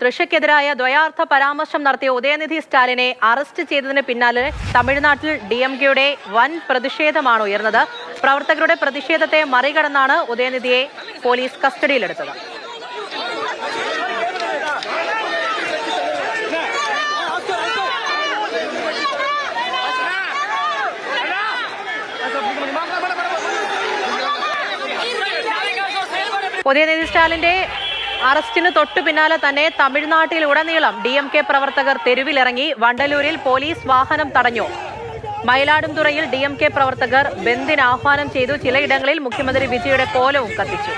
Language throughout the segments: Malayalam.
തൃശയ്ക്കെതിരായ ദ്വയാർത്ഥ പരാമർശം നടത്തിയ ഉദയനിധി സ്റ്റാലിനെ അറസ്റ്റ് ചെയ്തതിന് പിന്നാലെ തമിഴ്നാട്ടിൽ DMKയുടെ വൻ പ്രതിഷേധമാണ് ഉയർന്നത്. പ്രവർത്തകരുടെ പ്രതിഷേധത്തെ മറികടന്നാണ് ഉദയനിധിയെ പോലീസ് കസ്റ്റഡിയിലെടുത്തത്. ഉദയനിധി സ്റ്റാലിന്റെ അറസ്റ്റിന് തൊട്ടു പിന്നാലെ തന്നെ തമിഴ്നാട്ടിലുടനീളം DMK പ്രവർത്തകർ തെരുവിലിറങ്ങി. വണ്ടലൂരിൽ പോലീസ് വാഹനം തടഞ്ഞു. മയിലാടുംതുറയിൽ DMK പ്രവർത്തകർ ബന്ദിന് ആഹ്വാനം ചെയ്തു. ചിലയിടങ്ങളിൽ മുഖ്യമന്ത്രി വിജയുടെ കോലവും കത്തിച്ചു.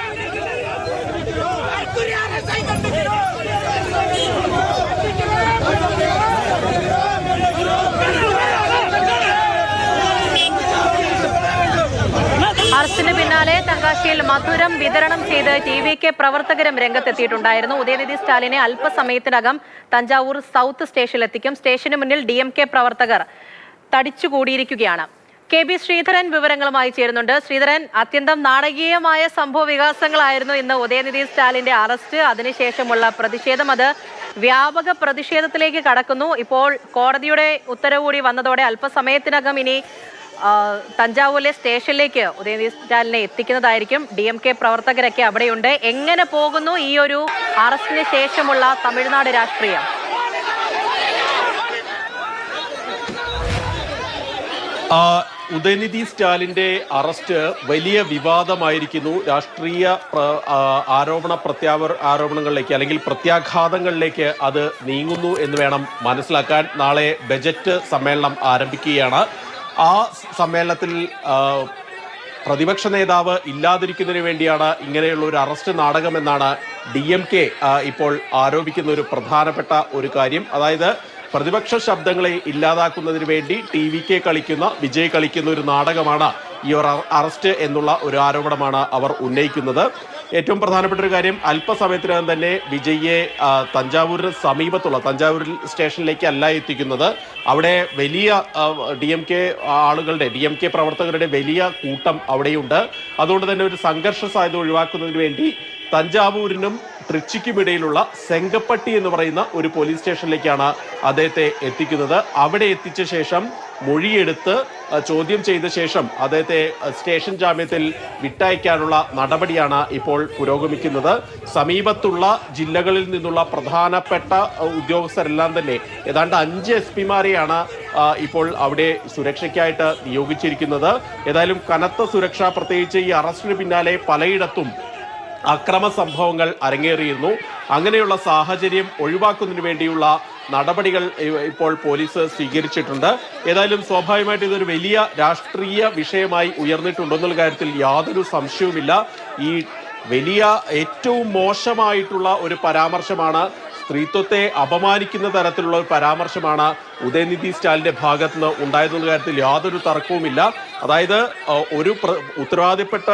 അറസ്റ്റിന് പിന്നാലെ തങ്കാശിയിൽ മധുരം വിതരണം ചെയ്ത് TVK പ്രവർത്തകരും രംഗത്തെത്തിയിട്ടുണ്ടായിരുന്നു. ഉദയനിധി സ്റ്റാലിനെ അല്പസമയത്തിനകം തഞ്ചാവൂർ സൗത്ത് സ്റ്റേഷനിലെത്തിക്കും. സ്റ്റേഷന് മുന്നിൽ DMK പ്രവർത്തകർ തടിച്ചുകൂടിയിരിക്കുകയാണ്. KB ശ്രീധരൻ വിവരങ്ങളുമായി ചേരുന്നുണ്ട്. ശ്രീധരൻ, അത്യന്തം നാടകീയമായ സംഭവ വികാസങ്ങളായിരുന്നു ഇന്ന് ഉദയനിധി സ്റ്റാലിന്റെ അറസ്റ്റ്, അതിനുശേഷമുള്ള പ്രതിഷേധം. അത് വ്യാപക പ്രതിഷേധത്തിലേക്ക് കടക്കുന്നു. ഇപ്പോൾ കോടതിയുടെ ഉത്തരവ് കൂടി വന്നതോടെ അല്പസമയത്തിനകം ഇനി തഞ്ചാവൂരിലെ സ്റ്റേഷനിലേക്ക് ഉദയനിധി സ്റ്റാലിനെ എത്തിക്കുന്നതായിരിക്കും. DMK പ്രവർത്തകരൊക്കെ അവിടെയുണ്ട്. എങ്ങനെ പോകുന്നു ഈ ഒരു അറസ്റ്റിന് ശേഷമുള്ള തമിഴ്നാട് രാഷ്ട്രീയം? ഉദയനിധി സ്റ്റാലിന്റെ അറസ്റ്റ് വലിയ വിവാദമായിരിക്കുന്നു. രാഷ്ട്രീയ ആരോപണങ്ങളിലേക്ക് അല്ലെങ്കിൽ പ്രത്യാഘാതങ്ങളിലേക്ക് അത് നീങ്ങുന്നു എന്ന് വേണം മനസ്സിലാക്കാൻ. നാളെ ബജറ്റ് സമ്മേളനം ആരംഭിക്കുകയാണ്. ആ സമ്മേളനത്തിൽ പ്രതിപക്ഷ നേതാവ് ഇല്ലാതിരിക്കുന്നതിന് വേണ്ടിയാണ് ഇങ്ങനെയുള്ള ഒരു അറസ്റ്റ് നാടകമെന്നാണ് DMK ഇപ്പോൾ ആരോപിക്കുന്ന ഒരു പ്രധാനപ്പെട്ട ഒരു കാര്യം. അതായത് പ്രതിപക്ഷ ശബ്ദങ്ങളെ ഇല്ലാതാക്കുന്നതിന് വേണ്ടി TVK കളിക്കുന്ന വിജയ് കളിക്കുന്ന ഒരു നാടകമാണ് ഈ ഒരു അറസ്റ്റ് എന്നുള്ള ഒരു ആരോപണമാണ് അവർ ഉന്നയിക്കുന്നത്. ഏറ്റവും പ്രധാനപ്പെട്ട ഒരു കാര്യം, അല്പസമയത്തിനകം തന്നെ വിജയ്യെ തഞ്ചാവൂരിന് സമീപത്തുള്ള തഞ്ചാവൂർ സ്റ്റേഷനിലേക്ക് അല്ല എത്തിക്കുന്നത്. അവിടെ വലിയ DMK പ്രവർത്തകരുടെ വലിയ കൂട്ടം അവിടെയുണ്ട്. അതുകൊണ്ട് തന്നെ ഒരു സംഘർഷ സാധ്യത ഒഴിവാക്കുന്നതിന് വേണ്ടി തഞ്ചാവൂരിനും ട്രിച്ചിക്കുമിടയിലുള്ള സെങ്കപ്പട്ടി എന്ന് പറയുന്ന ഒരു പോലീസ് സ്റ്റേഷനിലേക്കാണ് അദ്ദേഹത്തെ എത്തിക്കുന്നത്. അവിടെ എത്തിച്ച ശേഷം മൊഴിയെടുത്ത് ചോദ്യം ചെയ്ത ശേഷം അദ്ദേഹത്തെ സ്റ്റേഷൻ ജാമ്യത്തിൽ വിട്ടയക്കാനുള്ള നടപടിയാണ് ഇപ്പോൾ പുരോഗമിക്കുന്നത്. സമീപത്തുള്ള ജില്ലകളിൽ നിന്നുള്ള പ്രധാനപ്പെട്ട ഉദ്യോഗസ്ഥരെല്ലാം തന്നെ ഏതാണ്ട് 5 SP-മാരെയാണ് ഇപ്പോൾ അവിടെ സുരക്ഷയ്ക്കായിട്ട് നിയോഗിച്ചിരിക്കുന്നത്. ഏതായാലും കനത്ത സുരക്ഷ, പ്രത്യേകിച്ച് ഈ അറസ്റ്റിന് പിന്നാലെ പലയിടത്തും അക്രമ സംഭവങ്ങൾ അരങ്ങേറിയിരുന്നു. അങ്ങനെയുള്ള സാഹചര്യം ഒഴിവാക്കുന്നതിന് വേണ്ടിയുള്ള നടപടികൾ ഇപ്പോൾ പോലീസ് സ്വീകരിച്ചിട്ടുണ്ട്. ഏതായാലും സ്വാഭാവികമായിട്ട് ഇതൊരു വലിയ രാഷ്ട്രീയ വിഷയമായി ഉയർന്നിട്ടുണ്ടെന്നുള്ള കാര്യത്തിൽ യാതൊരു സംശയവുമില്ല. ഈ വലിയ ഏറ്റവും മോശമായിട്ടുള്ള ഒരു പരാമർശമാണ്, സ്ത്രീത്വത്തെ അപമാനിക്കുന്ന തരത്തിലുള്ള ഒരു പരാമർശമാണ് ഉദയനിധി സ്റ്റാലിന്റെ ഭാഗത്ത് നിന്ന് ഉണ്ടായതെന്ന കാര്യത്തിൽ യാതൊരു തർക്കവുമില്ല. അതായത് ഒരു ഉത്തരവാദിപ്പെട്ട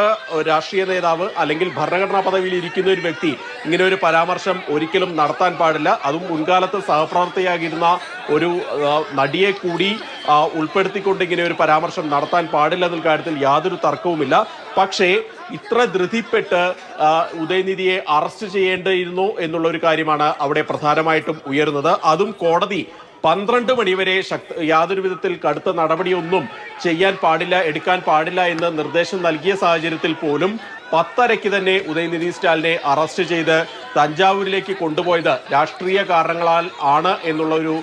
രാഷ്ട്രീയ നേതാവ് അല്ലെങ്കിൽ ഭരണഘടനാ പദവിയിൽ ഇരിക്കുന്ന ഒരു വ്യക്തി ഇങ്ങനെ ഒരു പരാമർശം ഒരിക്കലും നടത്താൻ പാടില്ല. അതും മുൻകാലത്ത് സഹപ്രവർത്തകയാകിരുന്ന ഒരു നടിയെ കൂടി ഉൾപ്പെടുത്തിക്കൊണ്ട് ഇങ്ങനെ ഒരു പരാമർശം നടത്താൻ പാടില്ല എന്നുള്ള കാര്യത്തിൽ യാതൊരു തർക്കവുമില്ല. പക്ഷേ ഇത്ര ധൃതിപ്പെട്ട് ഉദയനിധിയെ അറസ്റ്റ് ചെയ്യേണ്ടിയിരുന്നു എന്നുള്ള ഒരു കാര്യമാണ് അവിടെ പ്രധാനമായിട്ടും ഉയരുന്നത്. അതും കോടതി 12 മണിവരെ യാതൊരു വിധത്തിൽ കടുത്ത നടപടിയൊന്നും ചെയ്യാൻ പാടില്ല, എടുക്കാൻ പാടില്ല എന്ന് നിർദ്ദേശം നൽകിയ സാഹചര്യത്തിൽ പോലും 10:30 തന്നെ ഉദയനിധി സ്റ്റാലിനെ അറസ്റ്റ് ചെയ്ത് തഞ്ചാവൂരിലേക്ക് കൊണ്ടുപോയത് രാഷ്ട്രീയ കാരണങ്ങളാൽ ആണ് എന്നുള്ള ഒരു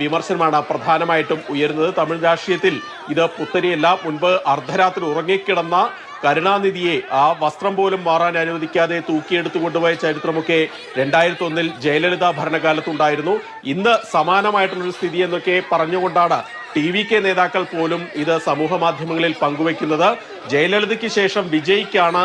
വിമർശനമാണ് പ്രധാനമായിട്ടും ഉയരുന്നത്. തമിഴ് രാഷ്ട്രീയത്തിൽ ഇത് പുത്തരിയല്ല. മുൻപ് അർദ്ധരാത്രി ഉറങ്ങിക്കിടന്ന കരുണാനിധിയെ ആ വസ്ത്രം പോലും മാറാൻ അനുവദിക്കാതെ തൂക്കിയെടുത്തു കൊണ്ടുപോയ ചരിത്രമൊക്കെ 2001 ജയലളിത ഭരണകാലത്തുണ്ടായിരുന്നു. ഇന്ന് സമാനമായിട്ടുള്ളൊരു സ്ഥിതി എന്നൊക്കെ പറഞ്ഞുകൊണ്ടാണ് TVK നേതാക്കൾ പോലും ഇത് സമൂഹ മാധ്യമങ്ങളിൽ പങ്കുവെക്കുന്നത്. ജയലളിതയ്ക്ക് ശേഷം വിജയ്ക്കാണ്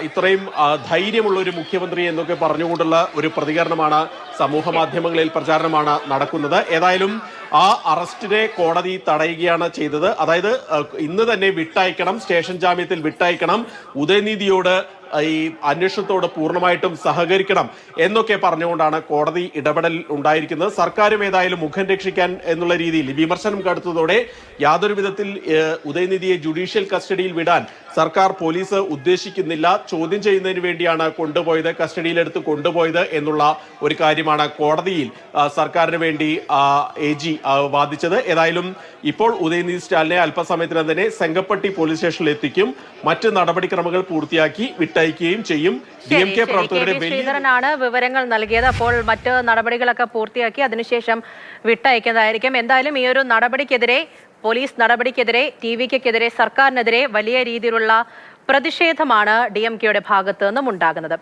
ഇത്രയും ധൈര്യമുള്ള ഒരു മുഖ്യമന്ത്രി എന്നൊക്കെ പറഞ്ഞുകൊണ്ടുള്ള ഒരു പ്രതികരണമാണ് സമൂഹ മാധ്യമങ്ങളിൽ പ്രചാരണമാണ് നടക്കുന്നത്. ഏതായാലും ആ അറസ്റ്റിനെ കോടതി തടയുകയാണ് ചെയ്തത്. അതായത് ഇന്ന് തന്നെ വിട്ടയക്കണം, സ്റ്റേഷൻ ജാമ്യത്തിൽ വിട്ടയക്കണം. ഉദയനിധിയോട് ഈ അന്വേഷണത്തോട് പൂർണ്ണമായിട്ടും സഹകരിക്കണം എന്നൊക്കെ പറഞ്ഞുകൊണ്ടാണ് കോടതി ഇടപെടൽ ഉണ്ടായിരിക്കുന്നത്. സർക്കാരും ഏതായാലും മുഖം രക്ഷിക്കാൻ എന്നുള്ള രീതിയിൽ വിമർശനം കടുത്തതോടെ യാതൊരു വിധത്തിൽ ഉദയനിധിയെ ജുഡീഷ്യൽ കസ്റ്റഡിയിൽ വിടാൻ സർക്കാർ പോലീസ് ഉദ്ദേശിക്കുന്നില്ല. ചോദ്യം ചെയ്യുന്നതിന് വേണ്ടിയാണ് കൊണ്ടുപോയത്, കസ്റ്റഡിയിലെടുത്ത് കൊണ്ടുപോയത് എന്നുള്ള ഒരു കാര്യമാണ് കോടതിയിൽ സർക്കാരിന് വേണ്ടി AG വാദിച്ചത്. ഏതായാലും ഇപ്പോൾ ഉദയനിധി സ്റ്റാലിനെ അല്പസമയത്തിനകം തന്നെ സെങ്കപ്പട്ടി പോലീസ് സ്റ്റേഷനിൽ എത്തിക്കും. മറ്റ് നടപടിക്രമങ്ങൾ പൂർത്തിയാക്കി വിട്ടയക്കുകയും ചെയ്യും. DMK പ്രവർത്തകരുടെ ശ്രീധരനാണ് വിവരങ്ങൾ നൽകിയത്. അപ്പോൾ മറ്റ് നടപടികളൊക്കെ പൂർത്തിയാക്കി അതിനുശേഷം വിട്ടയക്കുന്നതായിരിക്കും. എന്തായാലും ഈ ഒരു നടപടിക്കെതിരെ, പോലീസ് നടപടിക്കെതിരെ, TVKക്കെതിരെ, സർക്കാരിനെതിരെ വലിയ രീതിയിലുള്ള പ്രതിഷേധമാണ് DMKയുടെ ഭാഗത്ത് നിന്നും ഉണ്ടാകുന്നത്.